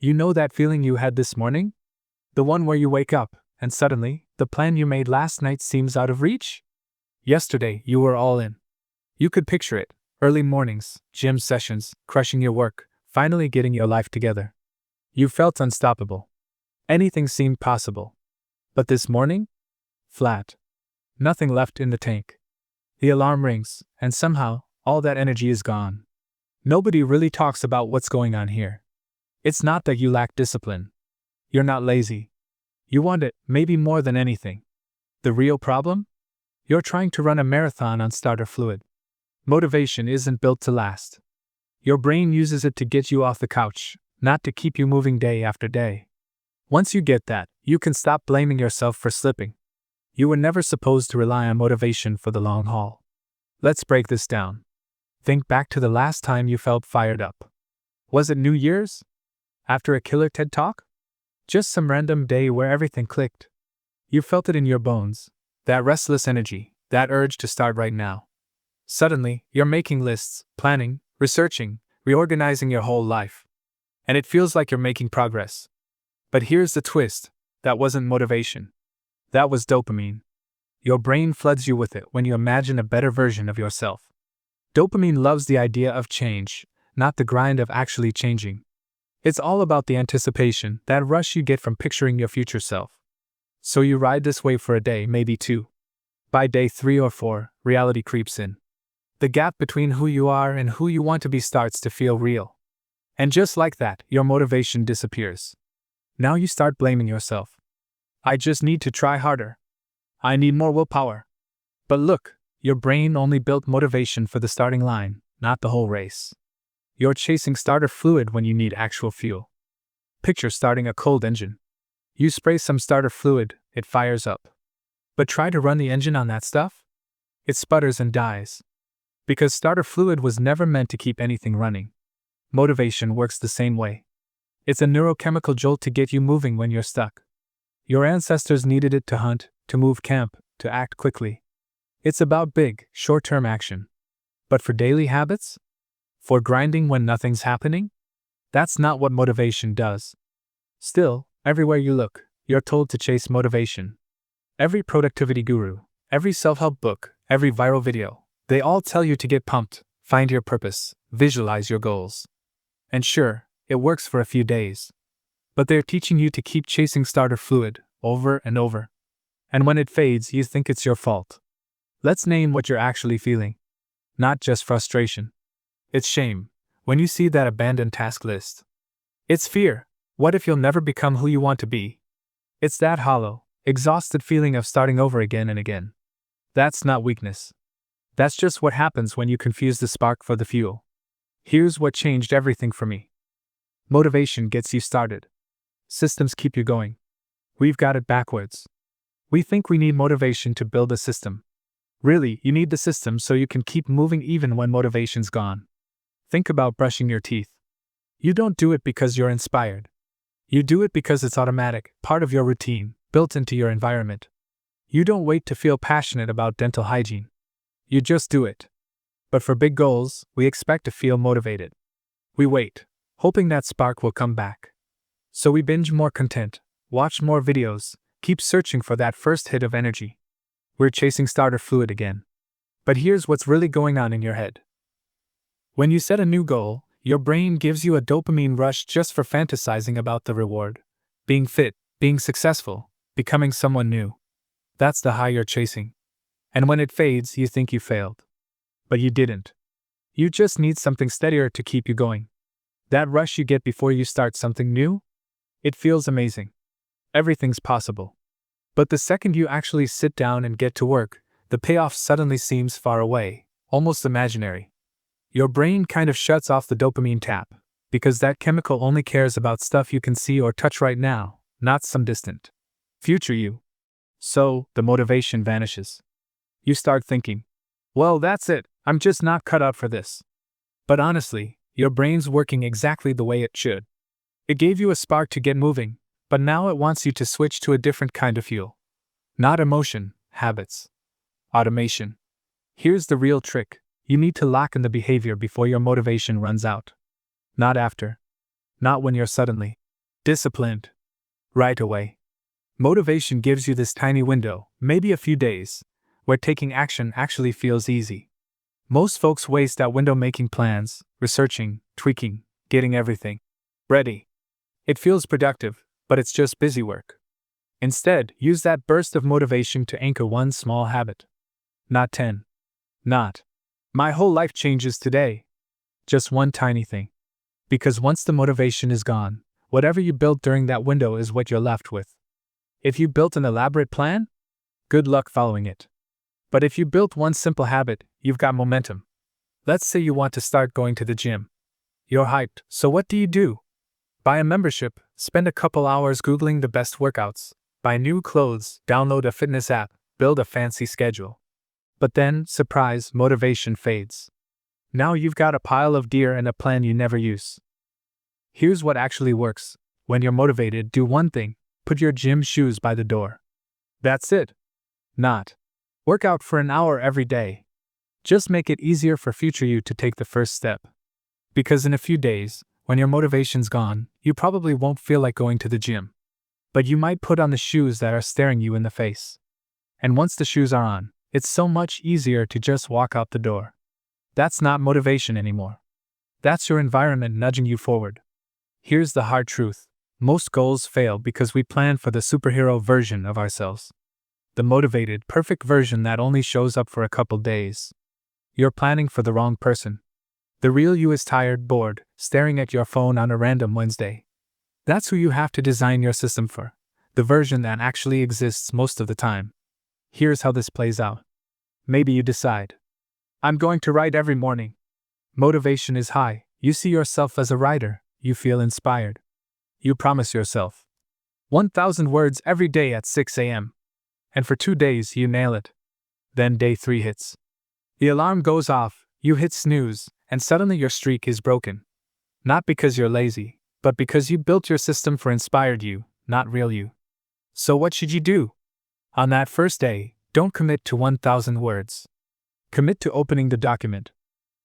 You know that feeling you had this morning? The one where you wake up, and suddenly, the plan you made last night seems out of reach? Yesterday, you were all in. You could picture it: early mornings, gym sessions, crushing your work, finally getting your life together. You felt unstoppable. Anything seemed possible. But this morning? Flat. Nothing left in the tank. The alarm rings, and somehow, all that energy is gone. Nobody really talks about what's going on here. It's not that you lack discipline. You're not lazy. You want it, maybe more than anything. The real problem? You're trying to run a marathon on starter fluid. Motivation isn't built to last. Your brain uses it to get you off the couch, not to keep you moving day after day. Once you get that, you can stop blaming yourself for slipping. You were never supposed to rely on motivation for the long haul. Let's break this down. Think back to the last time you felt fired up. Was it New Year's? After a killer TED Talk? Just some random day where everything clicked? You felt it in your bones, that restless energy, that urge to start right now. Suddenly, you're making lists, planning, researching, reorganizing your whole life. And it feels like you're making progress. But here's the twist: that wasn't motivation. That was dopamine. Your brain floods you with it when you imagine a better version of yourself. Dopamine loves the idea of change, not the grind of actually changing. It's all about the anticipation, that rush you get from picturing your future self. So you ride this wave for a day, maybe two. By day 3 or 4, reality creeps in. The gap between who you are and who you want to be starts to feel real. And just like that, your motivation disappears. Now you start blaming yourself. I just need to try harder. I need more willpower. But look, your brain only built motivation for the starting line, not the whole race. You're chasing starter fluid when you need actual fuel. Picture starting a cold engine. You spray some starter fluid, it fires up. But try to run the engine on that stuff? It sputters and dies. Because starter fluid was never meant to keep anything running. Motivation works the same way. It's a neurochemical jolt to get you moving when you're stuck. Your ancestors needed it to hunt, to move camp, to act quickly. It's about big, short-term action. But for daily habits? For grinding when nothing's happening? That's not what motivation does. Still, everywhere you look, you're told to chase motivation. Every productivity guru, every self-help book, every viral video, they all tell you to get pumped, find your purpose, visualize your goals. And sure, it works for a few days. But they're teaching you to keep chasing starter fluid, over and over. And when it fades, you think it's your fault. Let's name what you're actually feeling. Not just frustration. It's shame, when you see that abandoned task list. It's fear. What if you'll never become who you want to be? It's that hollow, exhausted feeling of starting over again and again. That's not weakness. That's just what happens when you confuse the spark for the fuel. Here's what changed everything for me. Motivation gets you started. Systems keep you going. We've got it backwards. We think we need motivation to build a system. Really, you need the system so you can keep moving even when motivation's gone. Think about brushing your teeth. You don't do it because you're inspired. You do it because it's automatic, part of your routine, built into your environment. You don't wait to feel passionate about dental hygiene. You just do it. But for big goals, we expect to feel motivated. We wait, hoping that spark will come back. So we binge more content, watch more videos, keep searching for that first hit of energy. We're chasing starter fluid again. But here's what's really going on in your head. When you set a new goal, your brain gives you a dopamine rush just for fantasizing about the reward. Being fit, being successful, becoming someone new. That's the high you're chasing. And when it fades, you think you failed. But you didn't. You just need something steadier to keep you going. That rush you get before you start something new? It feels amazing. Everything's possible. But the second you actually sit down and get to work, the payoff suddenly seems far away, almost imaginary. Your brain kind of shuts off the dopamine tap, because that chemical only cares about stuff you can see or touch right now, not some distant future you. So, the motivation vanishes. You start thinking, well, that's it, I'm just not cut out for this. But honestly, your brain's working exactly the way it should. It gave you a spark to get moving, but now it wants you to switch to a different kind of fuel. Not emotion, habits. Automation. Here's the real trick. You need to lock in the behavior before your motivation runs out. Not after. Not when you're suddenly disciplined. Right away. Motivation gives you this tiny window, maybe a few days, where taking action actually feels easy. Most folks waste that window making plans, researching, tweaking, getting everything ready. It feels productive, but it's just busy work. Instead, use that burst of motivation to anchor one small habit. Not 10. Not, my whole life changes today. Just one tiny thing. Because once the motivation is gone, whatever you built during that window is what you're left with. If you built an elaborate plan, good luck following it. But if you built one simple habit, you've got momentum. Let's say you want to start going to the gym. You're hyped, so what do? Buy a membership, spend a couple hours Googling the best workouts, buy new clothes, download a fitness app, build a fancy schedule. But then, surprise, motivation fades. Now you've got a pile of gear and a plan you never use. Here's what actually works. When you're motivated, do one thing: put your gym shoes by the door. That's it. Not work out for an hour every day. Just make it easier for future you to take the first step. Because in a few days, when your motivation's gone, you probably won't feel like going to the gym. But you might put on the shoes that are staring you in the face. And once the shoes are on, it's so much easier to just walk out the door. That's not motivation anymore. That's your environment nudging you forward. Here's the hard truth. Most goals fail because we plan for the superhero version of ourselves. The motivated, perfect version that only shows up for a couple days. You're planning for the wrong person. The real you is tired, bored, staring at your phone on a random Wednesday. That's who you have to design your system for. The version that actually exists most of the time. Here's how this plays out. Maybe you decide, I'm going to write every morning. Motivation is high. You see yourself as a writer. You feel inspired. You promise yourself 1,000 words every day at 6 a.m. And for 2 days you nail it. Then day 3 hits. The alarm goes off, you hit snooze, and suddenly your streak is broken. Not because you're lazy, but because you built your system for inspired you, not real you. So what should you do? On that first day, don't commit to 1,000 words. Commit to opening the document.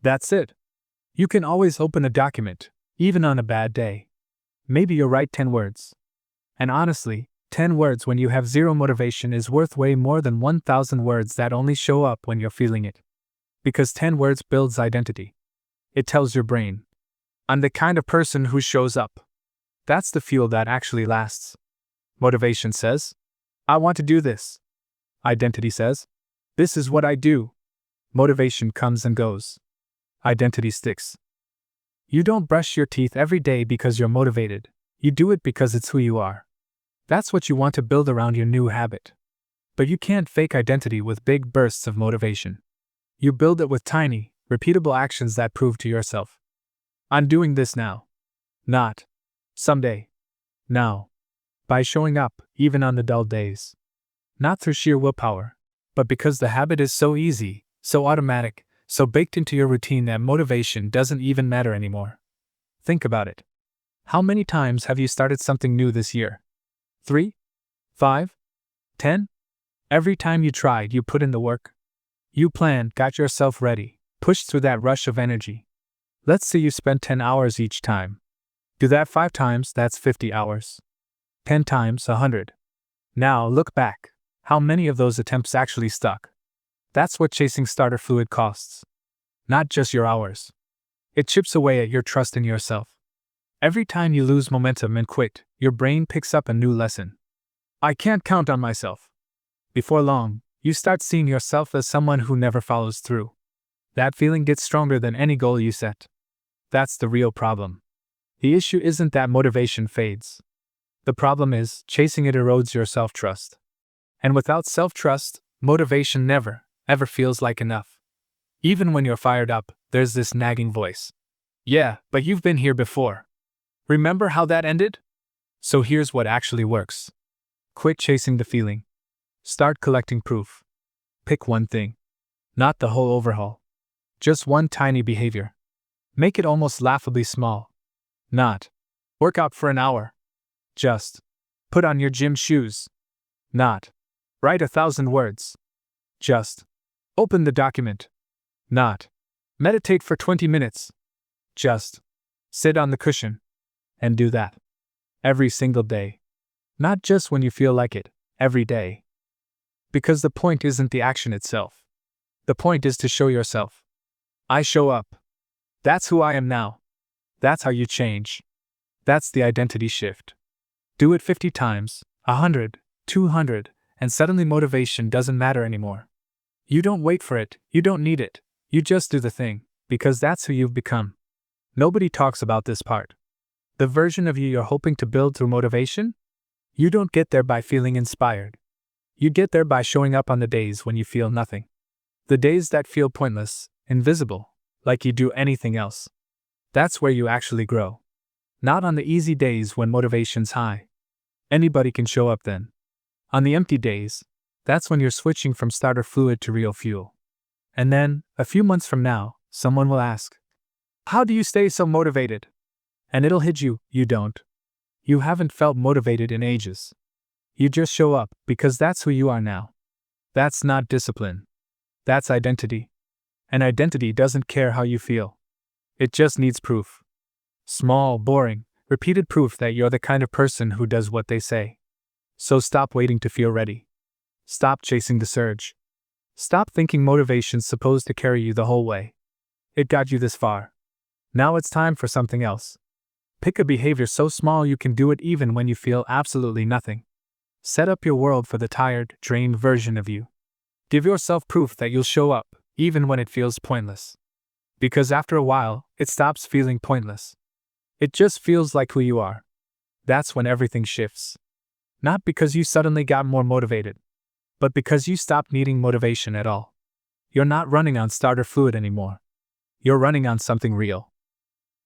That's it. You can always open a document, even on a bad day. Maybe you'll write 10 words. And honestly, 10 words when you have zero motivation is worth way more than 1,000 words that only show up when you're feeling it. Because 10 words builds identity. It tells your brain, I'm the kind of person who shows up. That's the fuel that actually lasts. Motivation says, I want to do this. Identity says, this is what I do. Motivation comes and goes. Identity sticks. You don't brush your teeth every day because you're motivated. You do it because it's who you are. That's what you want to build around your new habit. But you can't fake identity with big bursts of motivation. You build it with tiny, repeatable actions that prove to yourself, I'm doing this now. Not someday. Now. By showing up, even on the dull days. Not through sheer willpower, but because the habit is so easy, so automatic, so baked into your routine that motivation doesn't even matter anymore. Think about it. How many times have you started something new this year? 3? 5? 10? Every time you tried, you put in the work. You planned, got yourself ready, pushed through that rush of energy. Let's say you spent 10 hours each time. Do that 5 times, that's 50 hours. 10 times, 100. Now, look back. How many of those attempts actually stuck? That's what chasing starter fluid costs. Not just your hours. It chips away at your trust in yourself. Every time you lose momentum and quit, your brain picks up a new lesson. I can't count on myself. Before long, you start seeing yourself as someone who never follows through. That feeling gets stronger than any goal you set. That's the real problem. The issue isn't that motivation fades. The problem is, chasing it erodes your self-trust. And without self-trust, motivation never, ever feels like enough. Even when you're fired up, there's this nagging voice. Yeah, but you've been here before. Remember how that ended? So here's what actually works. Quit chasing the feeling. Start collecting proof. Pick one thing. Not the whole overhaul. Just one tiny behavior. Make it almost laughably small. Not work out for an hour. Just put on your gym shoes. Not write 1,000 words. Just open the document. Not meditate for 20 minutes. Just sit on the cushion and do that. Every single day. Not just when you feel like it, every day. Because the point isn't the action itself. The point is to show yourself. I show up. That's who I am now. That's how you change. That's the identity shift. Do it 50 times, 100, 200, and suddenly motivation doesn't matter anymore. You don't wait for it, you don't need it, you just do the thing, because that's who you've become. Nobody talks about this part. The version of you you're hoping to build through motivation? You don't get there by feeling inspired. You get there by showing up on the days when you feel nothing. The days that feel pointless, invisible, like you do anything else. That's where you actually grow. Not on the easy days when motivation's high. Anybody can show up then. On the empty days, that's when you're switching from starter fluid to real fuel. And then, a few months from now, someone will ask, how do you stay so motivated? And it'll hit you, you don't. You haven't felt motivated in ages. You just show up because that's who you are now. That's not discipline. That's identity. And identity doesn't care how you feel. It just needs proof. Small, boring, repeated proof that you're the kind of person who does what they say. So stop waiting to feel ready. Stop chasing the surge. Stop thinking motivation's supposed to carry you the whole way. It got you this far. Now it's time for something else. Pick a behavior so small you can do it even when you feel absolutely nothing. Set up your world for the tired, drained version of you. Give yourself proof that you'll show up, even when it feels pointless. Because after a while, it stops feeling pointless. It just feels like who you are. That's when everything shifts. Not because you suddenly got more motivated, but because you stopped needing motivation at all. You're not running on starter fluid anymore. You're running on something real.